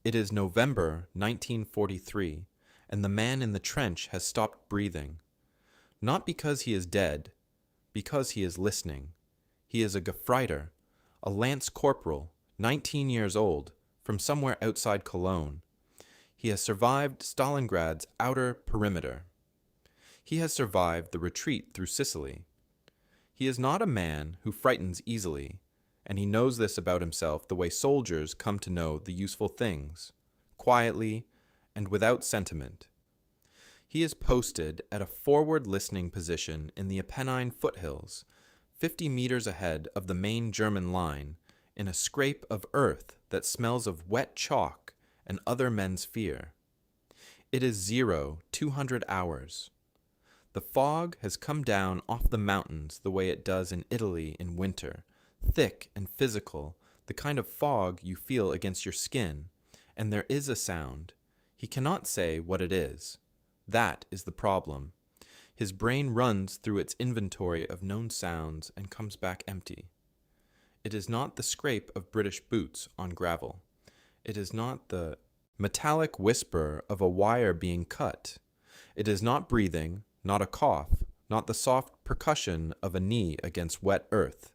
It is November 1943, and the man in the trench has stopped breathing. Not because he is dead, because he is listening. He is a Gefreiter, a lance corporal, 19 years old, from somewhere outside Cologne. He has survived Stalingrad's outer perimeter. He has survived the retreat through Sicily. He is not a man who frightens easily, and he knows this about himself the way soldiers come to know the useful things, quietly and without sentiment. He is posted at a forward listening position in the Apennine foothills, 50 meters ahead of the main German line, in a scrape of earth that smells of wet chalk and other men's fear. It is 200 hours. The fog has come down off the mountains the way it does in Italy in winter, thick and physical, the kind of fog you feel against your skin, and there is a sound. He cannot say what it is. That is the problem. His brain runs through its inventory of known sounds and comes back empty. It is not the scrape of British boots on gravel. It is not the metallic whisper of a wire being cut. It is not breathing, not a cough, not the soft percussion of a knee against wet earth.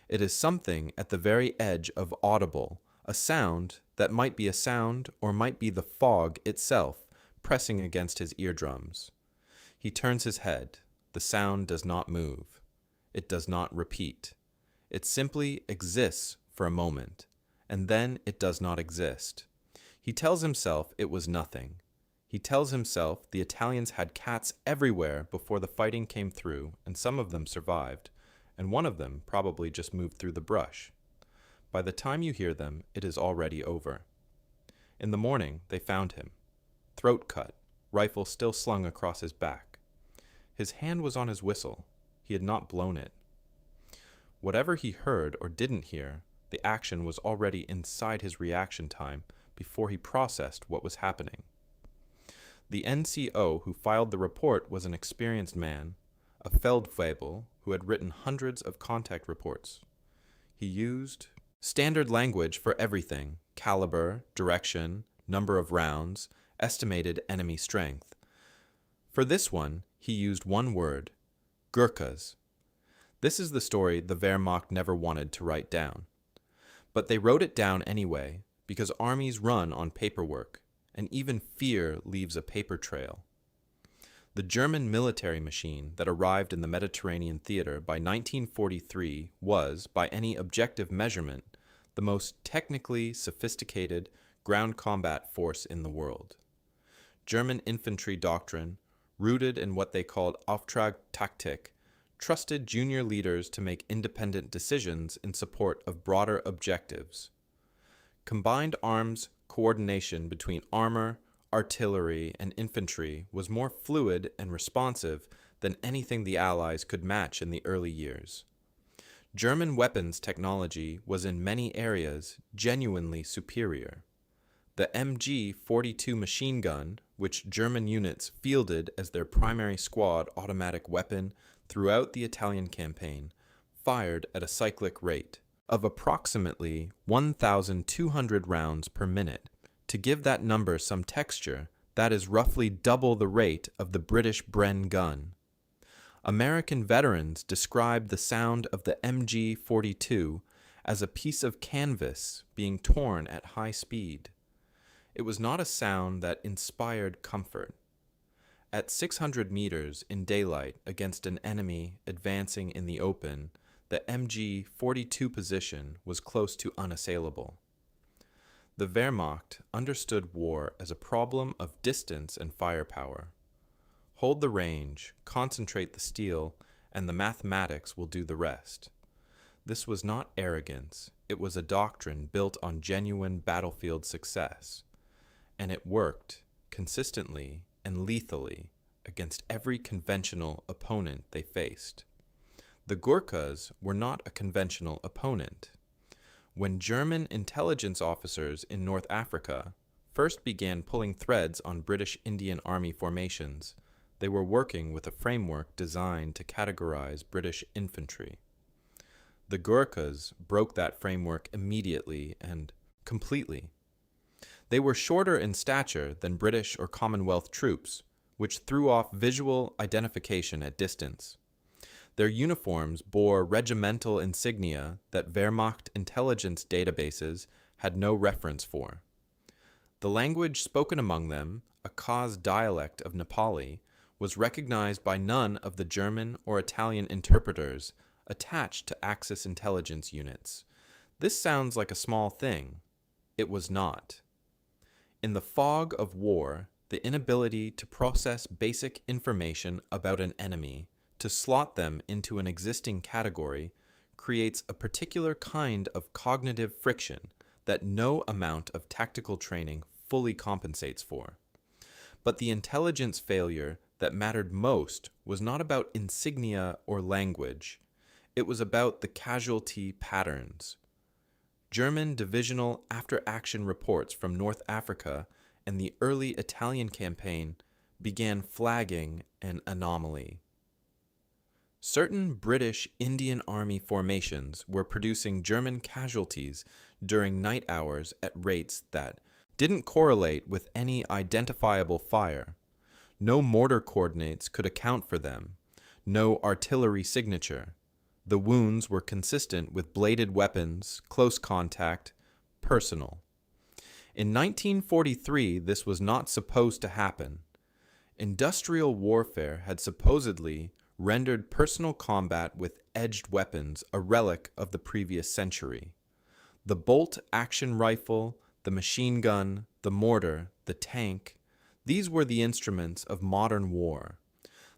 It is something at the very edge of audible, a sound that might be a sound or might be the fog itself pressing against his eardrums. He turns his head. The sound does not move. It does not repeat. It simply exists for a moment, and then it does not exist. He tells himself it was nothing. He tells himself the Italians had cats everywhere before the fighting came through, and some of them survived, and one of them probably just moved through the brush. By the time you hear them, it is already over. In the morning, they found him. Throat cut, rifle still slung across his back. His hand was on his whistle. He had not blown it. Whatever he heard or didn't hear, the action was already inside his reaction time before he processed what was happening. The NCO who filed the report was an experienced man, a Feldwebel who had written hundreds of contact reports. He used standard language for everything: caliber, direction, number of rounds, estimated enemy strength. For this one, he used one word: Gurkhas. This is the story the Wehrmacht never wanted to write down. But they wrote it down anyway, because armies run on paperwork, and even fear leaves a paper trail. The German military machine that arrived in the Mediterranean theater by 1943 was, by any objective measurement, the most technically sophisticated ground combat force in the world. German infantry doctrine, rooted in what they called Auftragtaktik, trusted junior leaders to make independent decisions in support of broader objectives. Combined arms coordination between armor, artillery, and infantry was more fluid and responsive than anything the Allies could match in the early years. German weapons technology was in many areas genuinely superior. The MG-42 machine gun, which German units fielded as their primary squad automatic weapon throughout the Italian campaign, fired at a cyclic rate of approximately 1,200 rounds per minute. To give that number some texture, that is roughly double the rate of the British Bren gun. American veterans described the sound of the MG-42 as a piece of canvas being torn at high speed. It was not a sound that inspired comfort. At 600 meters in daylight against an enemy advancing in the open, the MG-42 position was close to unassailable. The Wehrmacht understood war as a problem of distance and firepower. Hold the range, concentrate the steel, and the mathematics will do the rest. This was not arrogance, it was a doctrine built on genuine battlefield success. And it worked, consistently and lethally, against every conventional opponent they faced. The Gurkhas were not a conventional opponent. When German intelligence officers in North Africa first began pulling threads on British Indian Army formations, they were working with a framework designed to categorize British infantry. The Gurkhas broke that framework immediately and completely. They were shorter in stature than British or Commonwealth troops, which threw off visual identification at distance. Their uniforms bore regimental insignia that Wehrmacht intelligence databases had no reference for. The language spoken among them, a Khaz dialect of Nepali, was recognized by none of the German or Italian interpreters attached to Axis intelligence units. This sounds like a small thing. It was not. In the fog of war, the inability to process basic information about an enemy, to slot them into an existing category, creates a particular kind of cognitive friction that no amount of tactical training fully compensates for. But the intelligence failure that mattered most was not about insignia or language. It was about the casualty patterns. German divisional after-action reports from North Africa and the early Italian campaign began flagging an anomaly. Certain British Indian Army formations were producing German casualties during night hours at rates that didn't correlate with any identifiable fire. No mortar coordinates could account for them, no artillery signature. The wounds were consistent with bladed weapons, close contact, personal. In 1943, this was not supposed to happen. Industrial warfare had supposedly rendered personal combat with edged weapons a relic of the previous century. The bolt-action rifle, the machine gun, the mortar, the tank, these were the instruments of modern war.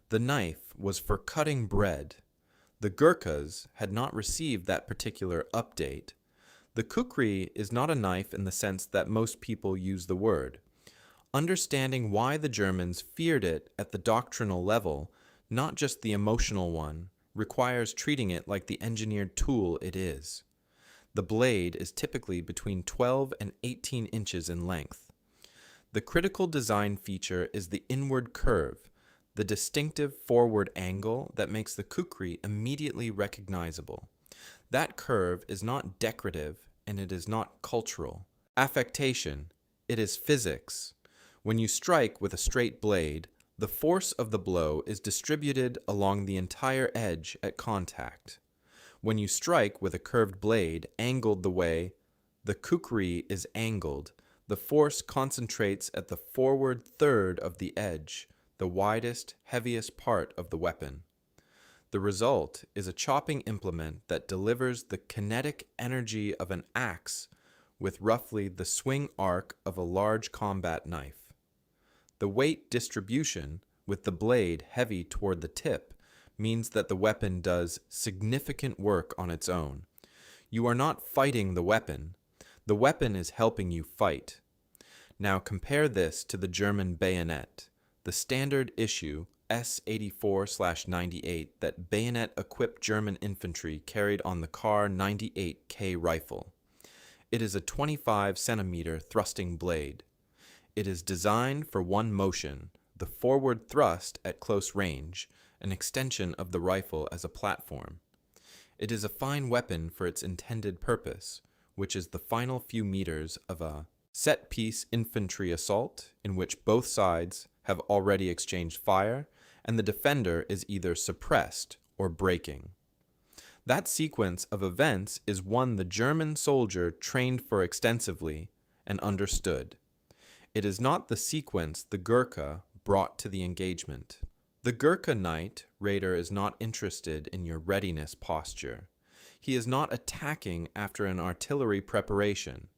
The knife was for cutting bread. The Gurkhas had not received that particular update. The Kukri is not a knife in the sense that most people use the word. Understanding why the Germans feared it at the doctrinal level, not just the emotional one, requires treating it like the engineered tool it is. The blade is typically between 12 and 18 inches in length. The critical design feature is the inward curve, the distinctive forward angle that makes the Kukri immediately recognizable. That curve is not decorative and it is not cultural. Affectation, it is physics. When you strike with a straight blade, the force of the blow is distributed along the entire edge at contact. When you strike with a curved blade angled the way the Kukri is angled, the force concentrates at the forward third of the edge, the widest, heaviest part of the weapon. The result is a chopping implement that delivers the kinetic energy of an axe with roughly the swing arc of a large combat knife. The weight distribution, with the blade heavy toward the tip, means that the weapon does significant work on its own. You are not fighting the weapon. The weapon is helping you fight. Now compare this to the German bayonet, the standard issue S-84/98 that bayonet-equipped German infantry carried on the Kar 98K rifle. It is a 25-centimeter thrusting blade. It is designed for one motion, the forward thrust at close range, an extension of the rifle as a platform. It is a fine weapon for its intended purpose, which is the final few meters of a set-piece infantry assault in which both sides have already exchanged fire and the defender is either suppressed or breaking. That sequence of events is one the German soldier trained for extensively and understood. It is not the sequence the Gurkha brought to the engagement. The Gurkha knight raider is not interested in your readiness posture. He is not attacking after an artillery preparation.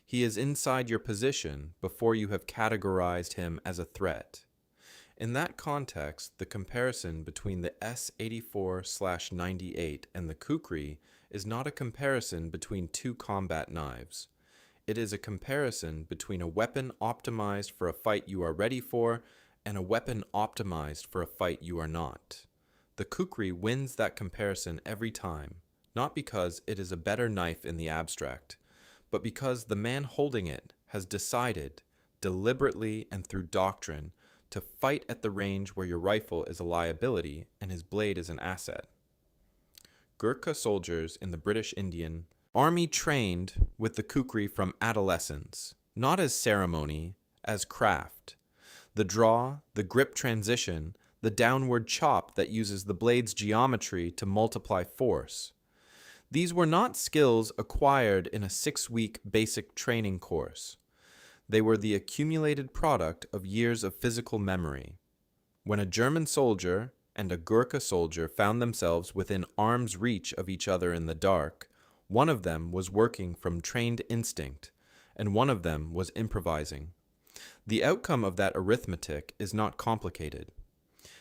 He is inside your position before you have categorized him as a threat. In that context, the comparison between the S-84/98 and the Kukri is not a comparison between two combat knives. It is a comparison between a weapon optimized for a fight you are ready for and a weapon optimized for a fight you are not. The Kukri wins that comparison every time, not because it is a better knife in the abstract, but because the man holding it has decided, deliberately and through doctrine, to fight at the range where your rifle is a liability and his blade is an asset. Gurkha soldiers in the British Indian Army trained with the Kukri from adolescence. not as ceremony, as craft. The draw, the grip transition, the downward chop that uses the blade's geometry to multiply force. These were not skills acquired in a 6-week basic training course. They were the accumulated product of years of physical memory. When a German soldier and a Gurkha soldier found themselves within arm's reach of each other in the dark, one of them was working from trained instinct, and one of them was improvising. The outcome of that arithmetic is not complicated.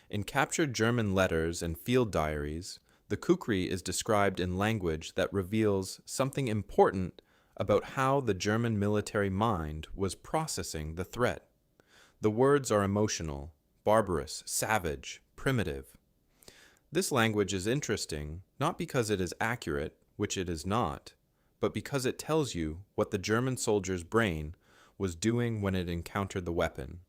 In captured German letters and field diaries, the Kukri is described in language that reveals something important about how the German military mind was processing the threat. The words are emotional, barbarous, savage, primitive. This language is interesting not because it is accurate, which it is not, but because it tells you what the German soldier's brain was doing when it encountered the weapon.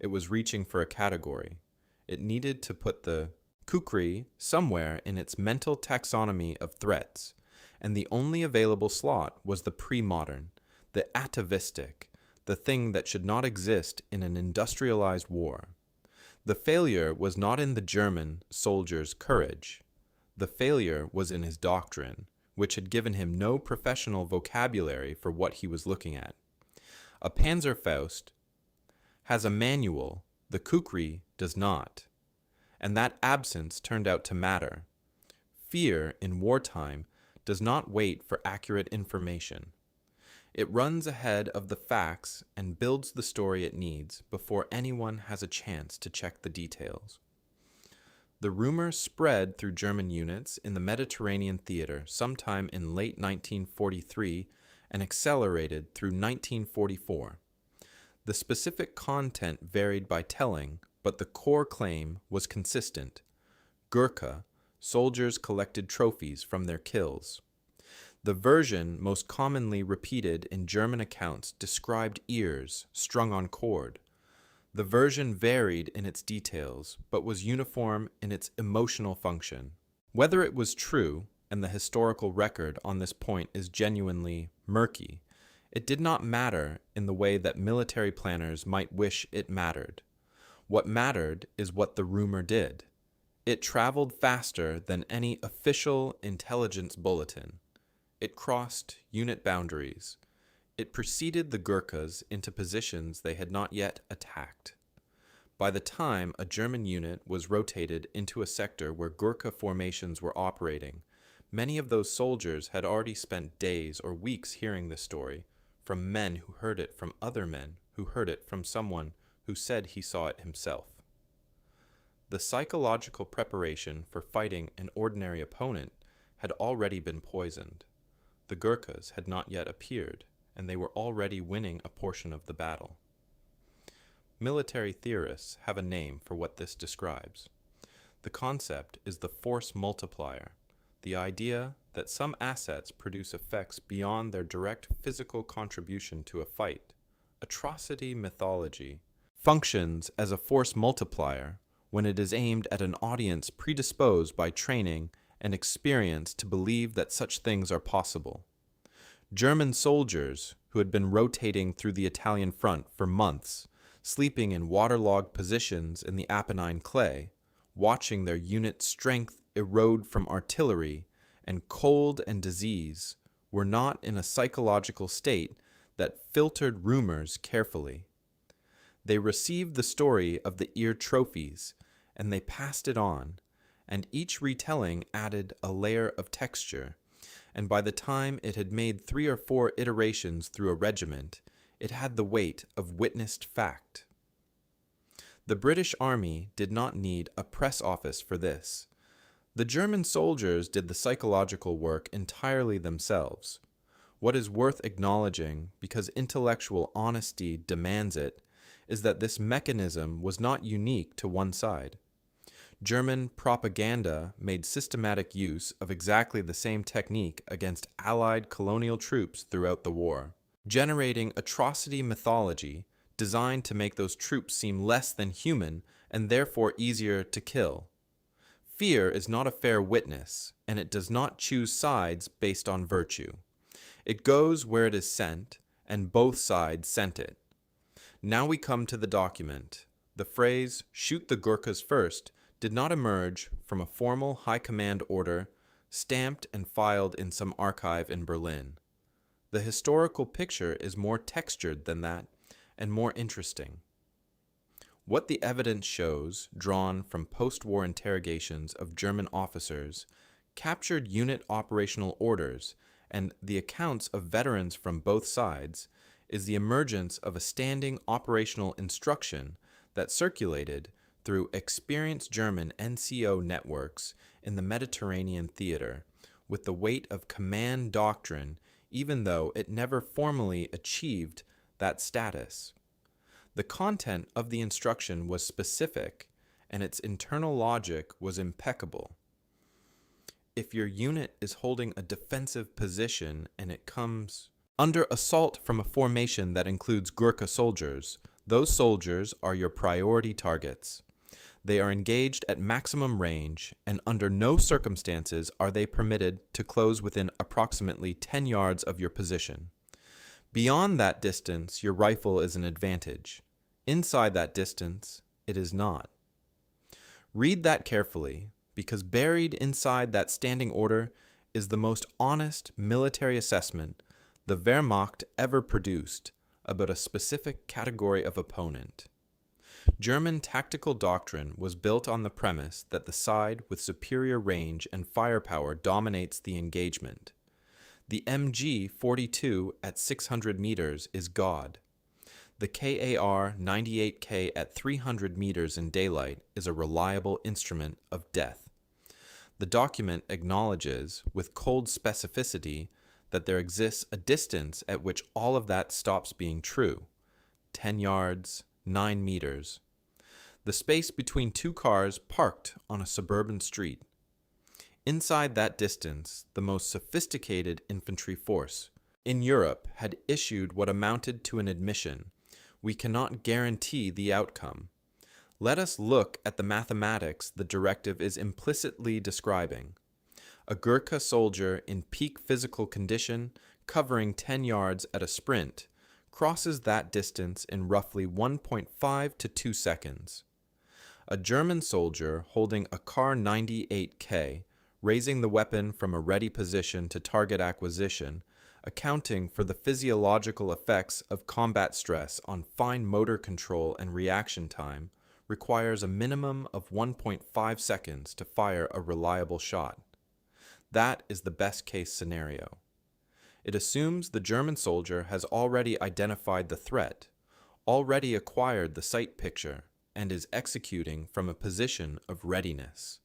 It was reaching for a category. It needed to put the Kukri somewhere in its mental taxonomy of threats, and the only available slot was the pre-modern, the atavistic, the thing that should not exist in an industrialized war. The failure was not in the German soldier's courage. The failure was in his doctrine, which had given him no professional vocabulary for what he was looking at. A Panzerfaust has a manual, the Kukri does not, and that absence turned out to matter. Fear in wartime does not wait for accurate information. It runs ahead of the facts and builds the story it needs before anyone has a chance to check the details. The rumor spread through German units in the Mediterranean theater sometime in late 1943 and accelerated through 1944. The specific content varied by telling, but the core claim was consistent. Gurkha, soldiers collected trophies from their kills. The version most commonly repeated in German accounts described ears strung on cord. The version varied in its details, but was uniform in its emotional function. Whether it was true, and the historical record on this point is genuinely murky, it did not matter in the way that military planners might wish it mattered. What mattered is what the rumor did. It traveled faster than any official intelligence bulletin. It crossed unit boundaries. It preceded the Gurkhas into positions they had not yet attacked. By the time a German unit was rotated into a sector where Gurkha formations were operating, many of those soldiers had already spent days or weeks hearing this story from men who heard it from other men who heard it from someone who said he saw it himself. The psychological preparation for fighting an ordinary opponent had already been poisoned. The Gurkhas had not yet appeared, and they were already winning a portion of the battle. Military theorists have a name for what this describes. The concept is the force multiplier, the idea that some assets produce effects beyond their direct physical contribution to a fight. Atrocity mythology functions as a force multiplier when it is aimed at an audience predisposed by training and experience to believe that such things are possible. German soldiers who had been rotating through the Italian front for months, sleeping in waterlogged positions in the Apennine clay, watching their unit strength erode from artillery and cold and disease, were not in a psychological state that filtered rumors carefully. They received the story of the ear trophies, and they passed it on, and each retelling added a layer of texture, and by the time it had made 3 or 4 iterations through a regiment, it had the weight of witnessed fact. The British Army did not need a press office for this. The German soldiers did the psychological work entirely themselves. What is worth acknowledging, because intellectual honesty demands it, is that this mechanism was not unique to one side. German propaganda made systematic use of exactly the same technique against Allied colonial troops throughout the war, generating atrocity mythology designed to make those troops seem less than human and therefore easier to kill. Fear is not a fair witness, and it does not choose sides based on virtue. It goes where it is sent, and both sides sent it. Now we come to the document. The phrase, "shoot the Gurkhas first," did not emerge from a formal high command order stamped and filed in some archive in Berlin. The historical picture is more textured than that and more interesting. What the evidence shows, drawn from post-war interrogations of German officers, captured unit operational orders, and the accounts of veterans from both sides, is the emergence of a standing operational instruction that circulated through experienced German NCO networks in the Mediterranean theater, with the weight of command doctrine, even though it never formally achieved that status. The content of the instruction was specific, and its internal logic was impeccable. If your unit is holding a defensive position and it comes under assault from a formation that includes Gurkha soldiers, those soldiers are your priority targets. They are engaged at maximum range, and under no circumstances are they permitted to close within approximately 10 yards of your position. Beyond that distance, your rifle is an advantage. Inside that distance, it is not. Read that carefully, because buried inside that standing order is the most honest military assessment the Wehrmacht ever produced about a specific category of opponent. German tactical doctrine was built on the premise that the side with superior range and firepower dominates the engagement. The MG-42 at 600 meters is God. The KAR-98K at 300 meters in daylight is a reliable instrument of death. The document acknowledges, with cold specificity, that there exists a distance at which all of that stops being true. 10 yards, 9 meters. The space between two cars parked on a suburban street. Inside that distance, the most sophisticated infantry force in Europe had issued what amounted to an admission: we cannot guarantee the outcome. Let us look at the mathematics the directive is implicitly describing. A Gurkha soldier in peak physical condition, covering 10 yards at a sprint, crosses that distance in roughly 1.5 to 2 seconds. A German soldier holding a Kar-98K, raising the weapon from a ready position to target acquisition, accounting for the physiological effects of combat stress on fine motor control and reaction time, requires a minimum of 1.5 seconds to fire a reliable shot. That is the best-case scenario. It assumes the German soldier has already identified the threat, already acquired the sight picture, and is executing from a position of readiness,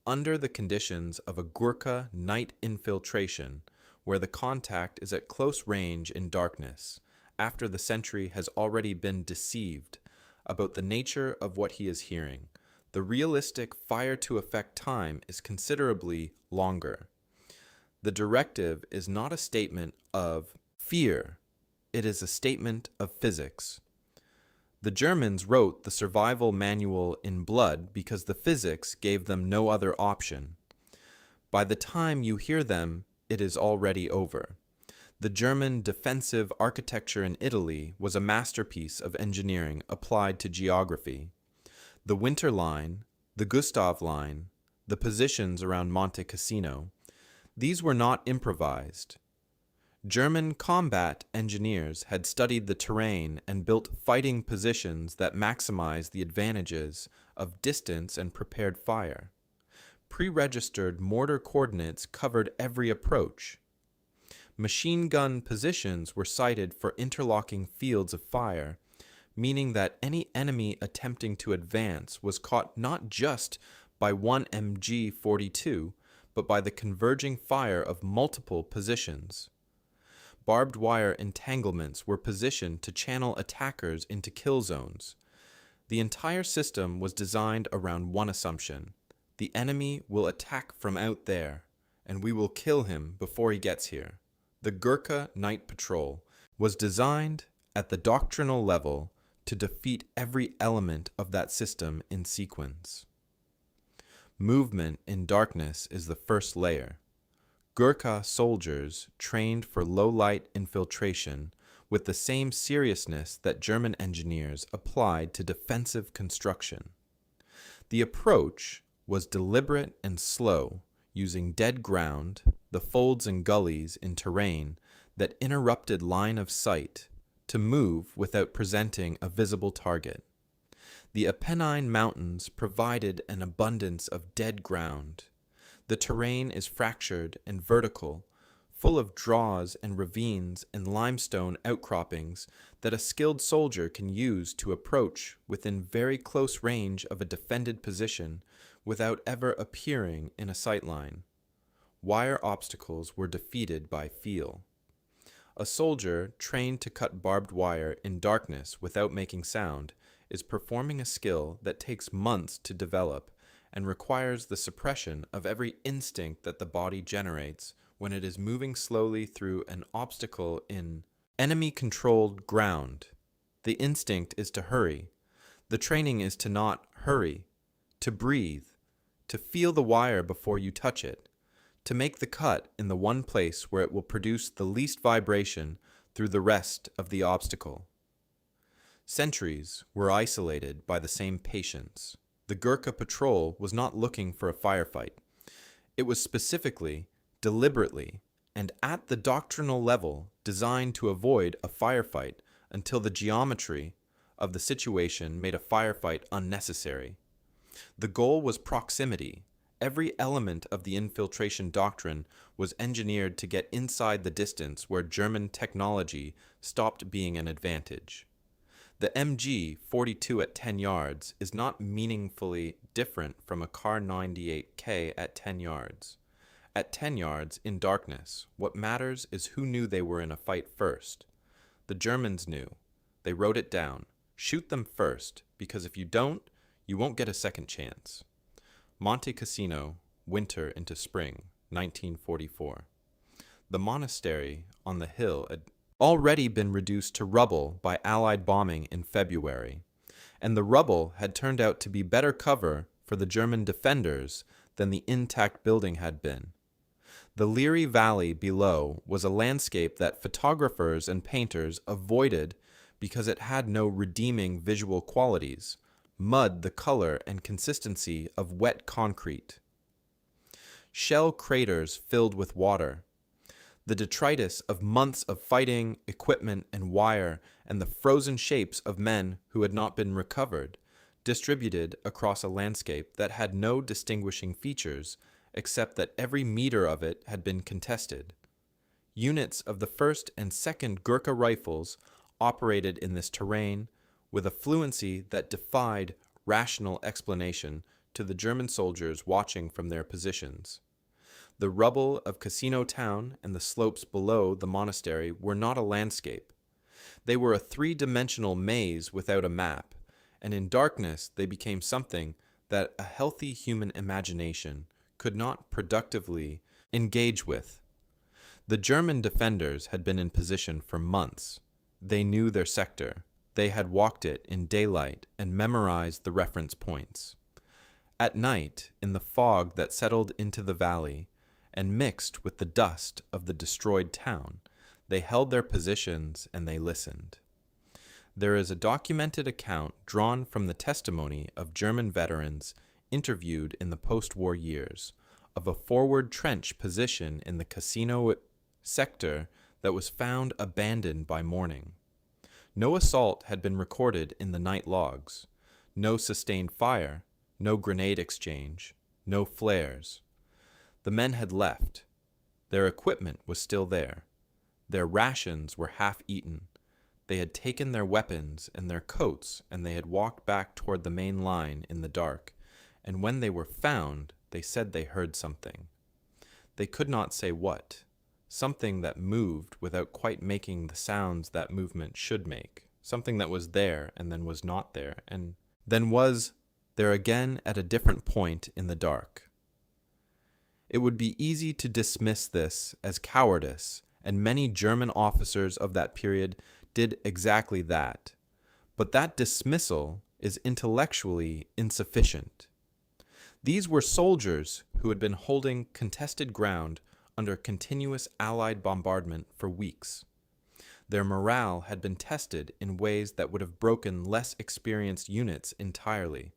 under the conditions of a Gurkha night infiltration, where the contact is at close range in darkness, after the sentry has already been deceived about the nature of what he is hearing. The realistic fire-to-effect time is considerably longer. The directive is not a statement of fear, it is a statement of physics. The Germans wrote the survival manual in blood because the physics gave them no other option. By the time you hear them, it is already over. The German defensive architecture in Italy was a masterpiece of engineering applied to geography. The Winter Line, the Gustav Line, the positions around Monte Cassino, these were not improvised. German combat engineers had studied the terrain and built fighting positions that maximized the advantages of distance and prepared fire. Pre-registered mortar coordinates covered every approach. Machine gun positions were sited for interlocking fields of fire, meaning that any enemy attempting to advance was caught not just by one MG-42, but by the converging fire of multiple positions. Barbed wire entanglements were positioned to channel attackers into kill zones. The entire system was designed around one assumption: the enemy will attack from out there, and we will kill him before he gets here. The Gurkha Night Patrol was designed at the doctrinal level to defeat every element of that system in sequence. Movement in darkness is the first layer. Gurkha soldiers trained for low-light infiltration with the same seriousness that German engineers applied to defensive construction. The approach was deliberate and slow, using dead ground, the folds and gullies in terrain that interrupted line of sight, to move without presenting a visible target. The Apennine Mountains provided an abundance of dead ground. The terrain is fractured and vertical, full of draws and ravines and limestone outcroppings that a skilled soldier can use to approach within very close range of a defended position without ever appearing in a sightline. Wire obstacles were defeated by feel. A soldier trained to cut barbed wire in darkness without making sound is performing a skill that takes months to develop and requires the suppression of every instinct that the body generates when it is moving slowly through an obstacle in enemy-controlled ground. The instinct is to hurry. The training is to not hurry, to breathe, to feel the wire before you touch it, to make the cut in the one place where it will produce the least vibration through the rest of the obstacle. Sentries were isolated by the same patience. The Gurkha patrol was not looking for a firefight. It was specifically, deliberately, and at the doctrinal level designed to avoid a firefight until the geometry of the situation made a firefight unnecessary. The goal was proximity. Every element of the infiltration doctrine was engineered to get inside the distance where German technology stopped being an advantage. The MG 42 at 10 yards is not meaningfully different from a Kar 98K at 10 yards. At 10 yards, in darkness, what matters is who knew they were in a fight first. The Germans knew. They wrote it down. Shoot them first, because if you don't, you won't get a second chance. Monte Cassino, winter into spring, 1944. The monastery on the hill had already been reduced to rubble by Allied bombing in February, and the rubble had turned out to be better cover for the German defenders than the intact building had been. The Leary Valley below was a landscape that photographers and painters avoided because it had no redeeming visual qualities, mud the color and consistency of wet concrete. Shell craters filled with water. The detritus of months of fighting, equipment, and wire, and the frozen shapes of men who had not been recovered, distributed across a landscape that had no distinguishing features, except that every meter of it had been contested. Units of the 1st and 2nd Gurkha rifles operated in this terrain with a fluency that defied rational explanation to the German soldiers watching from their positions. The rubble of Cassino town and the slopes below the monastery were not a landscape. They were a three-dimensional maze without a map, and in darkness they became something that a healthy human imagination could not productively engage with. The German defenders had been in position for months. They knew their sector. They had walked it in daylight and memorized the reference points. At night, in the fog that settled into the valley and mixed with the dust of the destroyed town, they held their positions and they listened. There is a documented account drawn from the testimony of German veterans interviewed in the post-war years of a forward trench position in the Cassino sector that was found abandoned by morning. No assault had been recorded in the night logs, no sustained fire, no grenade exchange, no flares. The men had left. Their equipment was still there. Their rations were half eaten. They had taken their weapons and their coats, and they had walked back toward the main line in the dark, and when they were found, they said they heard something. They could not say what. Something that moved without quite making the sounds that movement should make. Something that was there and then was not there, and then was there again at a different point in the dark. It would be easy to dismiss this as cowardice, and many German officers of that period did exactly that. But that dismissal is intellectually insufficient. These were soldiers who had been holding contested ground under continuous Allied bombardment for weeks. Their morale had been tested in ways that would have broken less experienced units entirely.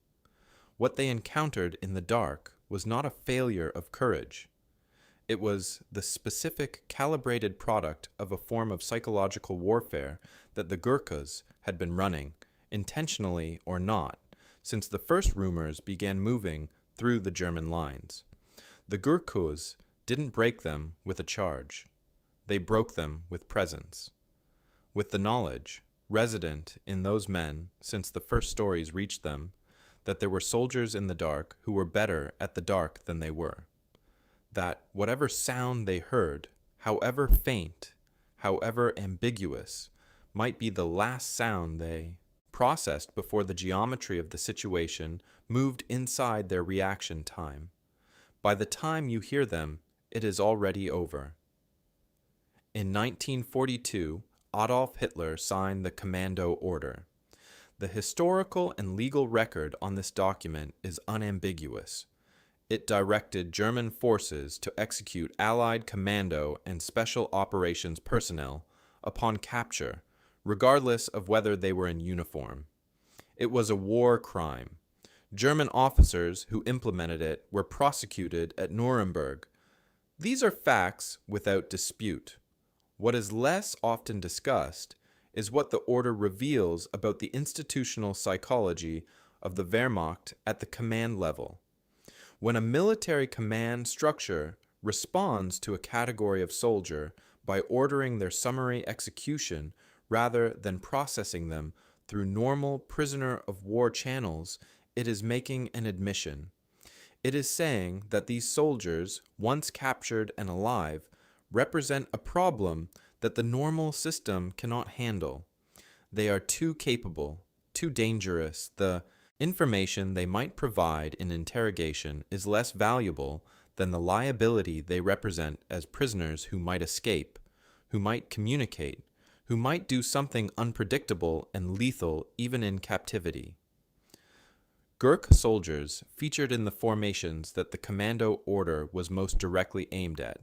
What they encountered in the dark was not a failure of courage. It was the specific, calibrated product of a form of psychological warfare that the Gurkhas had been running, intentionally or not, since the first rumors began moving through the German lines. The Gurkhas didn't break them with a charge. They broke them with presence. With the knowledge, resident in those men since the first stories reached them, that there were soldiers in the dark who were better at the dark than they were. That whatever sound they heard, however faint, however ambiguous, might be the last sound they processed before the geometry of the situation moved inside their reaction time. By the time you hear them, it is already over. In 1942, Adolf Hitler signed the Commando Order. The historical and legal record on this document is unambiguous. It directed German forces to execute Allied commando and special operations personnel upon capture, regardless of whether they were in uniform. It was a war crime. German officers who implemented it were prosecuted at Nuremberg. These are facts without dispute. What is less often discussed is what the order reveals about the institutional psychology of the Wehrmacht at the command level. When a military command structure responds to a category of soldier by ordering their summary execution rather than processing them through normal prisoner of war channels, it is making an admission. It is saying that these soldiers, once captured and alive, represent a problem that the normal system cannot handle. They are too capable, too dangerous. The information they might provide in interrogation is less valuable than the liability they represent as prisoners who might escape, who might communicate, who might do something unpredictable and lethal even in captivity. Gurkha soldiers featured in the formations that the commando order was most directly aimed at,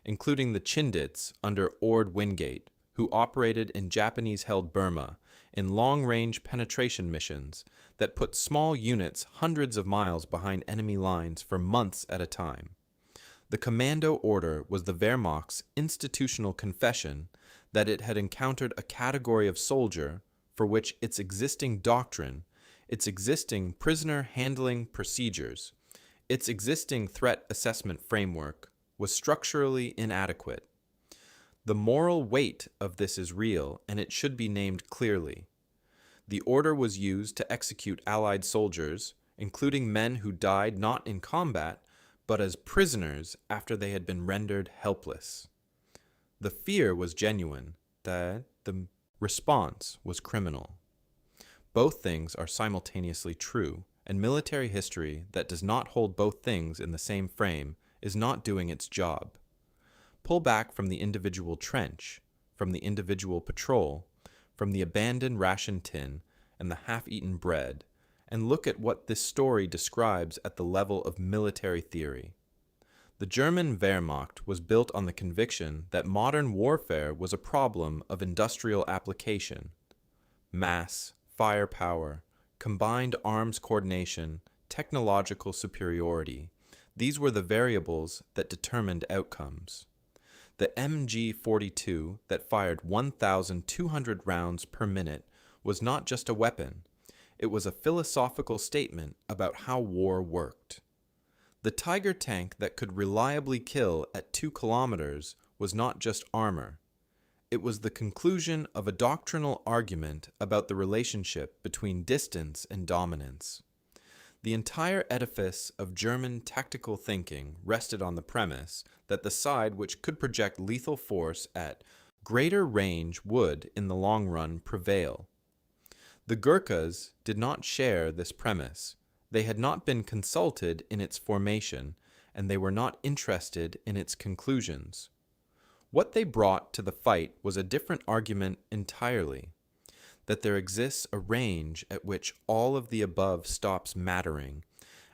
including the Chindits under Ord Wingate, who operated in Japanese-held Burma in long-range penetration missions that put small units hundreds of miles behind enemy lines for months at a time. The commando order was the Wehrmacht's institutional confession that it had encountered a category of soldier for which its existing doctrine, its existing prisoner handling procedures, its existing threat assessment framework was structurally inadequate. The moral weight of this is real, and it should be named clearly. The order was used to execute Allied soldiers, including men who died not in combat, but as prisoners after they had been rendered helpless. The fear was genuine, that the response was criminal. Both things are simultaneously true, and military history that does not hold both things in the same frame is not doing its job. Pull back from the individual trench, from the individual patrol, from the abandoned ration tin and the half-eaten bread, and look at what this story describes at the level of military theory. The German Wehrmacht was built on the conviction that modern warfare was a problem of industrial application. Mass, firepower, combined arms coordination, technological superiority, these were the variables that determined outcomes. The MG-42 that fired 1,200 rounds per minute was not just a weapon, it was a philosophical statement about how war worked. The Tiger tank that could reliably kill at 2 kilometers was not just armor. It was the conclusion of a doctrinal argument about the relationship between distance and dominance. The entire edifice of German tactical thinking rested on the premise that the side which could project lethal force at greater range would, in the long run, prevail. The Gurkhas did not share this premise. They had not been consulted in its formation, and they were not interested in its conclusions. What they brought to the fight was a different argument entirely, that there exists a range at which all of the above stops mattering,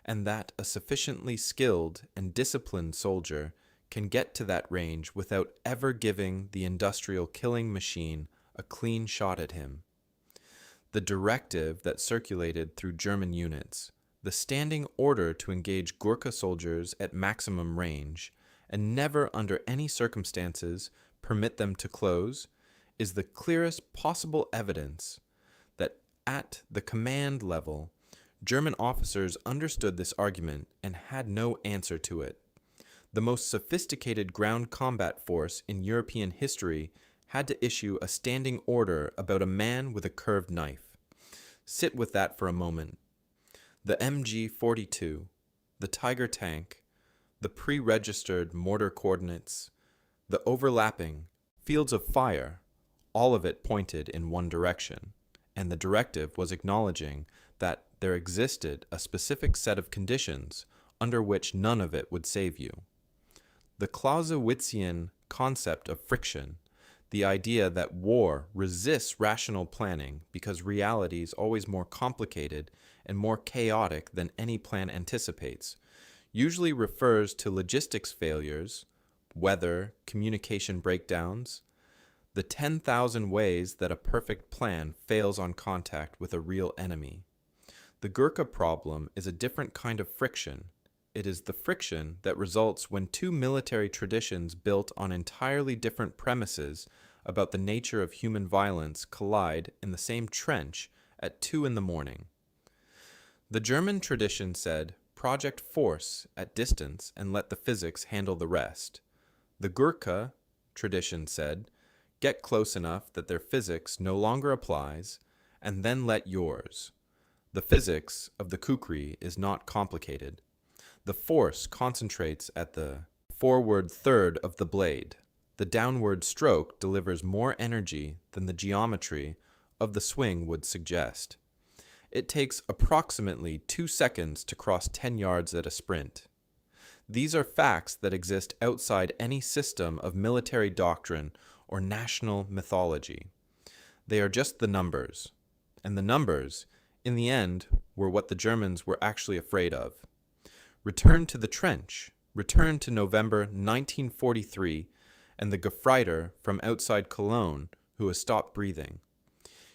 and that a sufficiently skilled and disciplined soldier can get to that range without ever giving the industrial killing machine a clean shot at him. The directive that circulated through German units, the standing order to engage Gurkha soldiers at maximum range, and never under any circumstances permit them to close, is the clearest possible evidence that at the command level, German officers understood this argument and had no answer to it. The most sophisticated ground combat force in European history had to issue a standing order about a man with a curved knife. Sit with that for a moment. The MG-42, the Tiger tank, the pre-registered mortar coordinates, the overlapping fields of fire, all of it pointed in one direction, and the directive was acknowledging that there existed a specific set of conditions under which none of it would save you. The Clausewitzian concept of friction, the idea that war resists rational planning because reality is always more complicated and more chaotic than any plan anticipates, usually refers to logistics failures, weather, communication breakdowns, the 10,000 ways that a perfect plan fails on contact with a real enemy. The Gurkha problem is a different kind of friction. It is the friction that results when two military traditions built on entirely different premises about the nature of human violence collide in the same trench at 2 a.m. The German tradition said, project force at distance and let the physics handle the rest. The Gurkha tradition said, get close enough that their physics no longer applies, and then let yours. The physics of the Kukri is not complicated. The force concentrates at the forward third of the blade. The downward stroke delivers more energy than the geometry of the swing would suggest. It takes approximately 2 seconds to cross 10 yards at a sprint. These are facts that exist outside any system of military doctrine or national mythology. They are just the numbers. And the numbers, in the end, were what the Germans were actually afraid of. Return to the trench. Return to November 1943 and the Gefreiter from outside Cologne who has stopped breathing.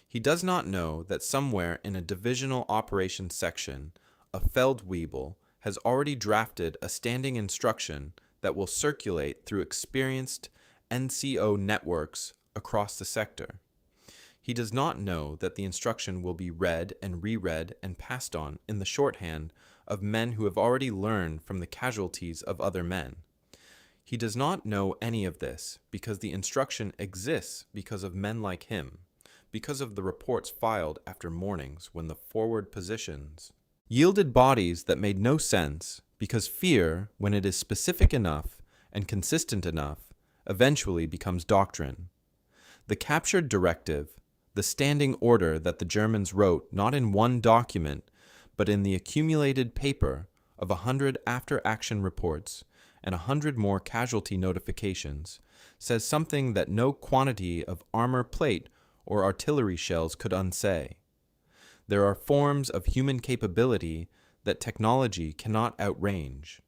He does not know that somewhere in a divisional operations section, a Feldwebel has already drafted a standing instruction that will circulate through experienced NCO networks across the sector. He does not know that the instruction will be read and reread and passed on in the shorthand of men who have already learned from the casualties of other men. He does not know any of this because the instruction exists because of men like him, because of the reports filed after mornings when the forward positions yielded bodies that made no sense, because fear, when it is specific enough and consistent enough, eventually becomes doctrine. The captured directive, the standing order that the Germans wrote not in one document, but in the accumulated paper of 100 after-action reports and 100 more casualty notifications, says something that no quantity of armor plate or artillery shells could unsay. There are forms of human capability that technology cannot outrange.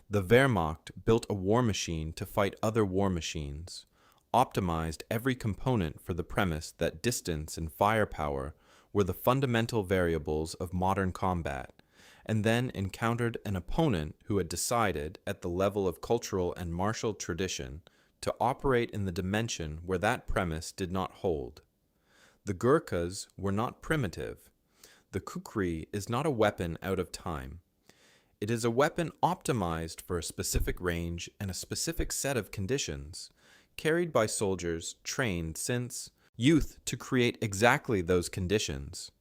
The Wehrmacht built a war machine to fight other war machines, optimized every component for the premise that distance and firepower were the fundamental variables of modern combat, and then encountered an opponent who had decided, at the level of cultural and martial tradition, to operate in the dimension where that premise did not hold. The Gurkhas were not primitive. The Kukri is not a weapon out of time. It is a weapon optimized for a specific range and a specific set of conditions, carried by soldiers trained since youth to create exactly those conditions.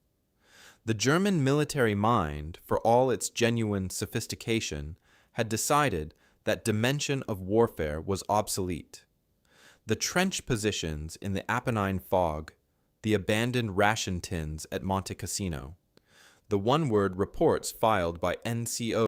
The German military mind, for all its genuine sophistication, had decided that dimension of warfare was obsolete. The trench positions in the Apennine fog, the abandoned ration tins at Monte Cassino, the one-word reports filed by NCO